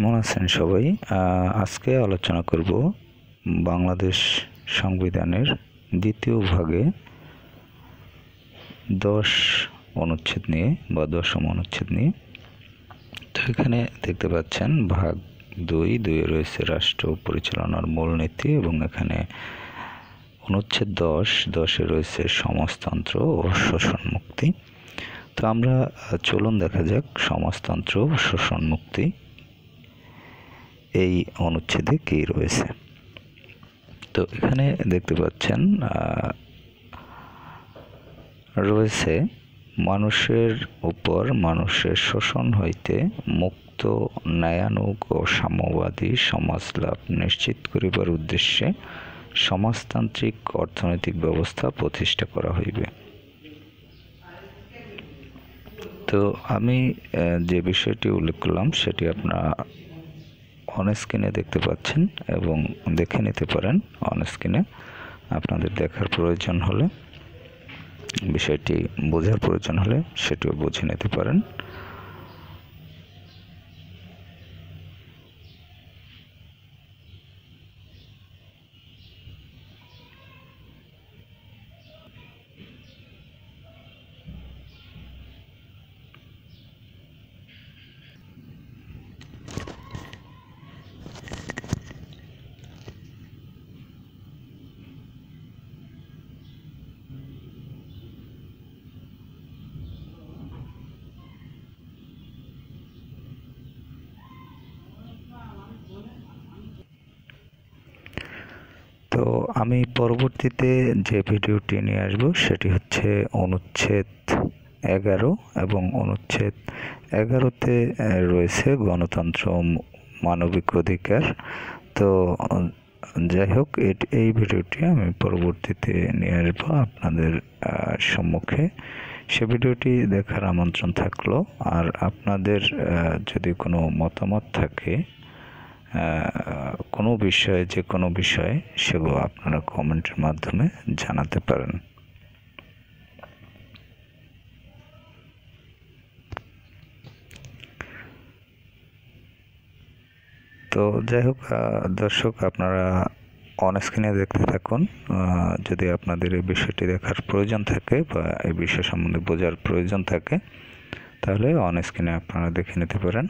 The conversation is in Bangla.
কেমন আছেন সবাই? আজকে আলোচনা করব বাংলাদেশ সংবিধানের দ্বিতীয় ভাগে 10 অনুচ্ছেদ নিয়ে বা 10ম অনুচ্ছেদ নিয়ে। তো এখানে দেখতে পাচ্ছেন ভাগ 2 রয়েছে রাষ্ট্র পরিচালনার মূলনীতি, এবং এখানে অনুচ্ছেদ 10 রয়েছে সমাজতন্ত্র ও শোষণ মুক্তি। তো আমরা চলুন দেখা যাক সমাজতন্ত্র ও শোষণ মুক্তি এই অনুচ্ছেদে কি রয়েছে। তো এখানে দেখতে পাচ্ছেন রয়েছে মানুষের উপর মানুষের শোষণ হইতে মুক্ত, ন্যায়ানুগ ও সাম্যবাদী সমাজ লাভ নিশ্চিত করিবার উদ্দেশ্যে সমাজতান্ত্রিক অর্থনৈতিক ব্যবস্থা প্রতিষ্ঠা করা হইবে। তো আমি যে বিষয়টি উল্লেখ করলাম সেটি আপনারা অন স্ক্রিনে দেখতে পাচ্ছেন এবং দেখে নিতে পারেন। অন স্ক্রিনে আপনাদের দেখার প্রয়োজন হলে, বিষয়টি বোঝার প্রয়োজন হলে সেটিও বুঝে নিতে পারেন। তো আমি পরবর্তীতে যে ভিডিওটি নিয়ে আসবো সেটি হচ্ছে অনুচ্ছেদ 11, এবং অনুচ্ছেদ 11তে রয়েছে গণতন্ত্র ও মানবিক অধিকার। তো যাই হোক, এই ভিডিওটি আমি পরবর্তীতে নিয়ে আসবো আপনাদের সম্মুখে। সে ভিডিওটি দেখার আমন্ত্রণ থাকলো। আর আপনাদের যদি কোনো মতামত থাকে কোনো বিষয়ে, যে কোনো বিষয়ে, সেগুলো আপনারা কমেন্টের মাধ্যমে জানাতে পারেন। তো যাই হোক দর্শক, আপনারা অন স্ক্রিনে দেখতে থাকুন। যদি আপনাদের এই বিষয়টি দেখার প্রয়োজন থাকে বা এই বিষয় সম্বন্ধে বোঝার প্রয়োজন থাকে তাহলে অন স্ক্রিনে আপনারা দেখে নিতে পারেন।